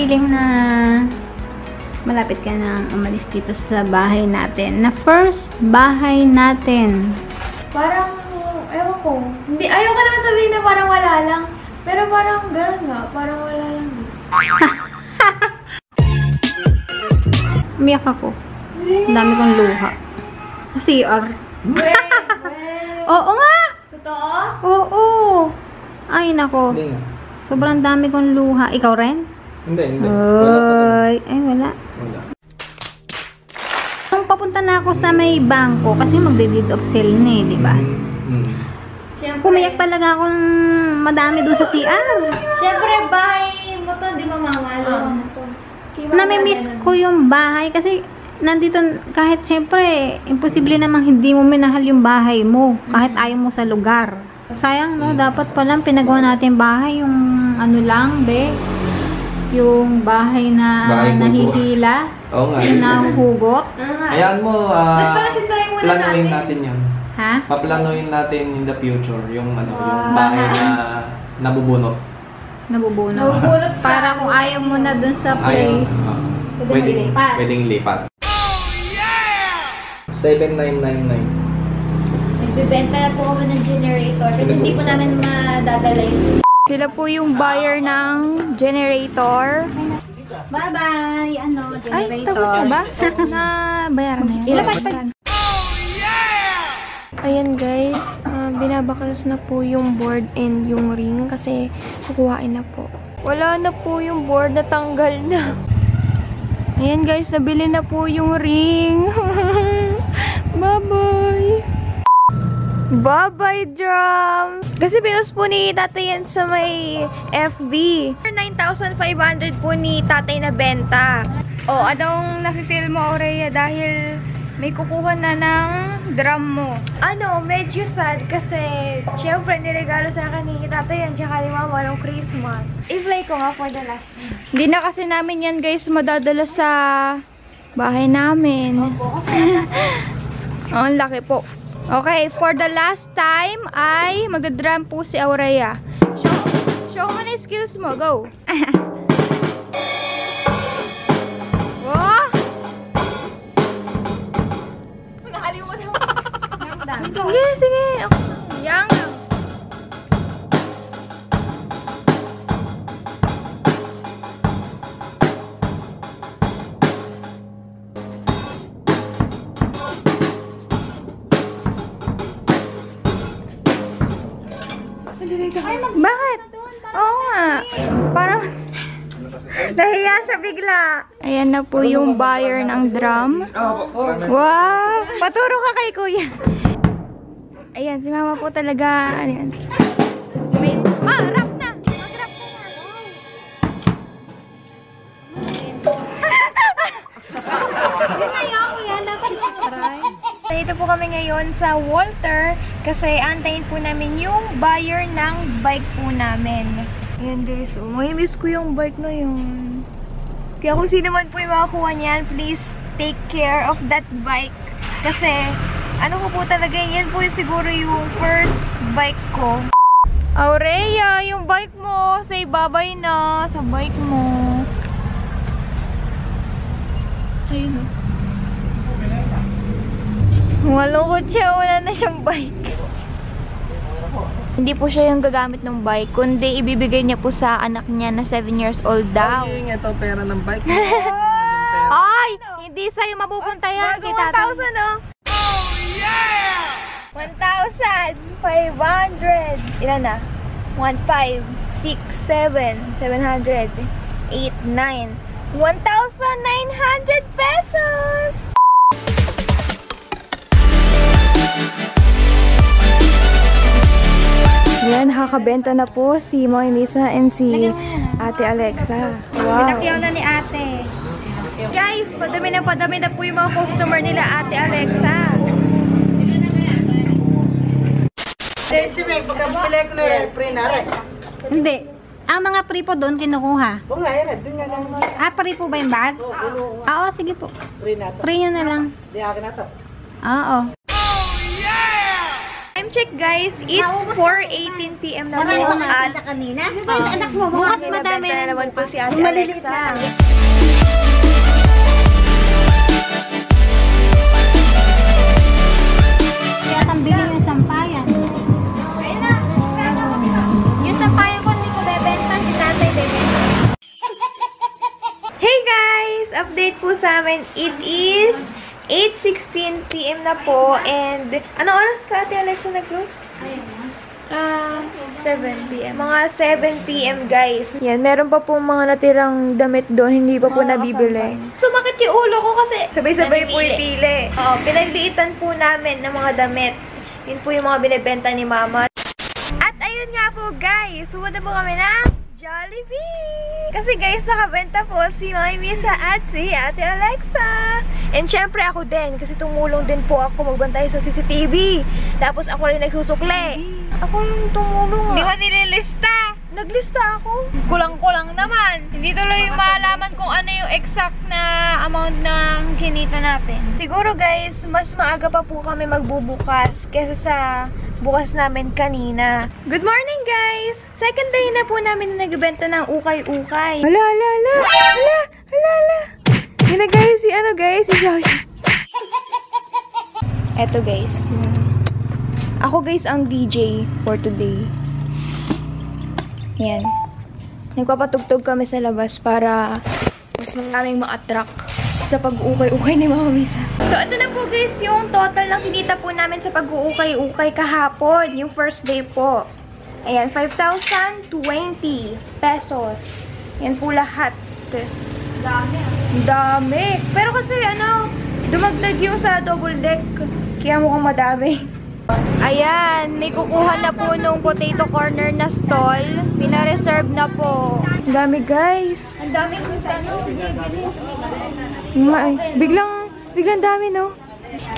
feeling na malapit ka na umalis dito sa bahay natin? Na first bahay natin. Parang, ewan ko. Hindi, ayaw ko naman sabihin na parang wala lang. Pero parang gano'n nga. Parang wala lang. Umiyak ako. Ang dami kong luha. CR. Oo nga! Totoo? Oo! Ay, nako. Hindi nga. Sobrang dami kong luha. Ikaw rin? Hindi. Ay, wala. Wala. Nung papunta na ako sa may bangko, kasi magde-deed of sale na eh, di ba? Siyempre, Pumiyak talaga akong madami doon sa CR. Siyempre, bahay mo to, di mamamalo mo to. Namimiss ko yung bahay kasi nandito, kahit syempre, imposible namang hindi mo minahal yung bahay mo, kahit ayaw mo sa lugar. Sayang, no? Dapat palang pinagawa natin bahay, yung ano lang, be? Yung bahay na nahihila. Oo nga. Yung nahuhugot. Ayan mo, planuhin natin yun. Ha? Paplanuhin natin in the future yung ano, yung bahay na nabubunot. Nabubunot. Para kung ayaw mo na dun sa place. Pwedeng lipat. 7999. Nagbibenta na po kami ng generator kasi hindi po namin madadala yun. Sila po yung buyer ng generator. Bye-bye! Ano, generator. Ay, tapos na ba? Na bayaran na yan. Ayan guys, binabaklas na po yung board and yung ring kasi kukuhain na po. Wala na po yung board, natanggal na. Ayan guys, nabili na po yung ring. Bye-bye! Bye-bye, drum! Kasi pinost po ni tatay yan sa may FB. 9,500 po ni tatay na benta. O, anong nafe-feel mo, Aurea, dahil may kukuha na ng drum mo? Ano, medyo sad kasi syempre niregalo sa akin ni tatay yan tsaka ni mama nung Christmas. I-play ko nga for the last time. Hindi na kasi namin yan guys madadala sa bahay namin. Opo, kasi ang laki po. Okay, for the last time ay mag-drum po si Aurea. Show mo na yung skills mo. Go! Oh! nakalimutan mo. Sige, sige. Yang. Bakit? Oo nga. Parang nahiya siya bigla. Ayan na po yung buyer ng drum. Wow! Paturo ka kay kuya. Ayan, si mama po talaga. Ano yan? Wait. Rap na! Mag-rap ka na. Dito po kami ngayon sa Walter kasi antayin po namin yung buyer ng bike po namin. Ayan guys, may miss ko yung bike na yun. Kaya kung sino man po yung makakuha niyan, please take care of that bike. Kasi, ano ko po talaga, yan po siguro yung first bike ko. Aurea, yung bike mo, say bye-bye na sa bike mo. Ayun o. Malungkot siya, wala na siyang bike. Hindi po siya yung gagamit ng bike, kundi ibibigay niya po sa anak niya na 7 years old daw. Ay, ito pera ng bike. Ay! Hindi sa'yo mapupunta yan. Kita 1,000 oh! Oh yeah! 1,500. Ilan na? 1,500, 6,700, 700, 8, 9. 1,900 pesos! Yan, nakakabenta na po si Mami Misa and si Ate Alexa. Wow! Pinakyaw na ni ate. Guys, padami na po yung mga customer nila Ate Alexa. Hindi. Ang mga free po doon kinukuha. Oo nga, doon nga lang. Free po ba yung bag? Oo, sige po. Free na to. Free nyo na lang. Di akin na to. Oo. Time check guys, it's 4:18 PM na po at kanina. Anak mo, bukas madami na naman po si Ate maliliit Alexa. na. Kaya kang bigyan yung sampayan. Yung sampayan ko, hindi ko bebenta. Si tatay bebenta. Hey guys! Update po sa amin. It is 8:16 PM na po. And, ano oras ka, Ate Alexa, nag-close? 7 PM. Mga 7 PM, guys. Yan, meron pa po mga natirang damit doon. Hindi pa po nabibili. Sumakit yung ulo ko kasi sabay-sabay po yung pili. Oo, pinagliitan po namin ng mga damit. Yun po yung mga binibenta ni Mama. At ayun nga po, guys. Pumunta po kami ng Jollibee! Kasi guys, nakabenta po si Mami Misa at si Ate Alexa. And syempre ako din, kasi tumulong din po ako magbantay sa CCTV. Tapos ako rin nagsusukle. Ako yung tumulong. Hindi ko nililista. Naglista ako. Kulang-kulang naman. Hindi tuloy malaman kung ano yung exact na amount ng kinita natin. Siguro guys, mas maaga pa po kami magbubukas kesa sa bukas namin kanina. Good morning guys! Second day na po namin na nagbenta ng ukay-ukay. Hala, hala, hala! Hala, hala, hala! Yun na guys, si ano guys, si Josh. Eto guys. Ako guys ang DJ for today. Yan. Nagpapatugtog kami sa labas para mas maraming ma-attract sa pag-ukay-ukay ni Mama Misa. So, ito na po guys yung total ng kinita po namin sa pag-ukay-ukay kahapon. Yung first day po. Ayan, 5,020 pesos. Yan po lahat. Dami. Dami. Pero kasi ano, dumagdag yung sa double deck. Kaya mukhang madami. Ayan, may kukuha na po nung potato corner na stall. Pina-reserve na po. Ang dami guys. Ang daming ano. Biglang dami, no?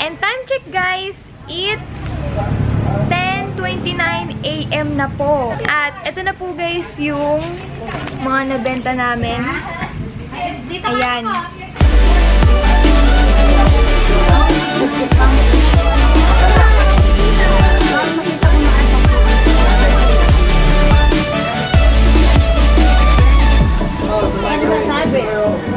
And time check, guys. It's 10:29 AM na po. At ito na po, guys, yung mga nabenta namin. Ayan.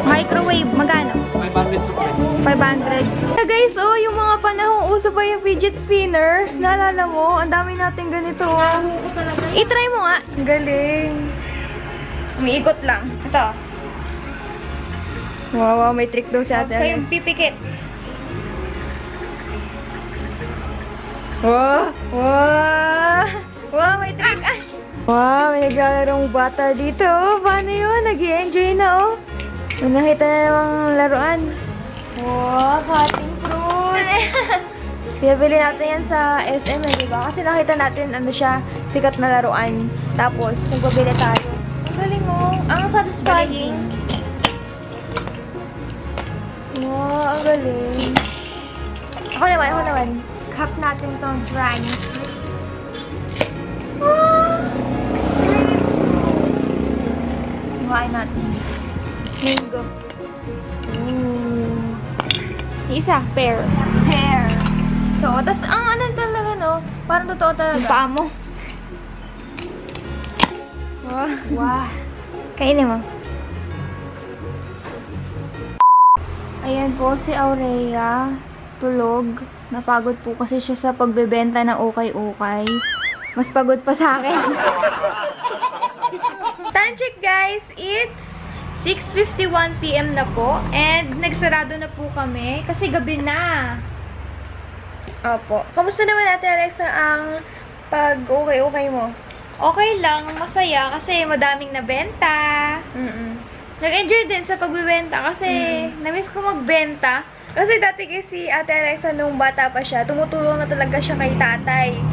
Microwave, magano? 500 supply. 500. Guys, oh, yung mga panahong uso pa yung fidget spinner. Naalala mo? Ang dami natin ganito. I-try mo nga. Ang galing. Umiikot lang. Ito. Wow, may trick daw si Ate. Kayong pipikit. Wow! Wow! Wow, may trick. Ah. Wow, may naglalarong bata dito. Oh, paano yun? Nag-i-enjoy na, oh. May nakita na yung laruan. Wow, cutting fruit. Pinabili natin yan sa SM, diba? Kasi nakita natin, ano siya, sikat na laruan. Tapos, nagpabili tayo. Ang galing, oh. Ang satisfying. Wow, ang galing. Ako naman. Cup natin tong drawing. Hiwain natin. Mango. Ooh. Isa, pear. Pear. Ito. Tapos, ang ano talaga, no? Parang totoo talaga. Yung paa mo. Wow. Wow. Kainin mo. Ayan po si Aurea. Tulog. Napagod po kasi siya sa pagbebenta ng ukay-ukay. Mas pagod pa sa akin. Time check guys, it's 6:51 PM na po. And nagsarado na po kami kasi gabi na. Opo. Kamusta naman Ate Alexa ang pag-ukay-ukay mo? Okay lang, masaya kasi madaming nabenta. Nag-enjoy din sa pagbebenta kasi na-miss ko magbenta. Kasi dati kasi Ate Alexa nung bata pa siya, tumutulong na talaga siya kay tatay.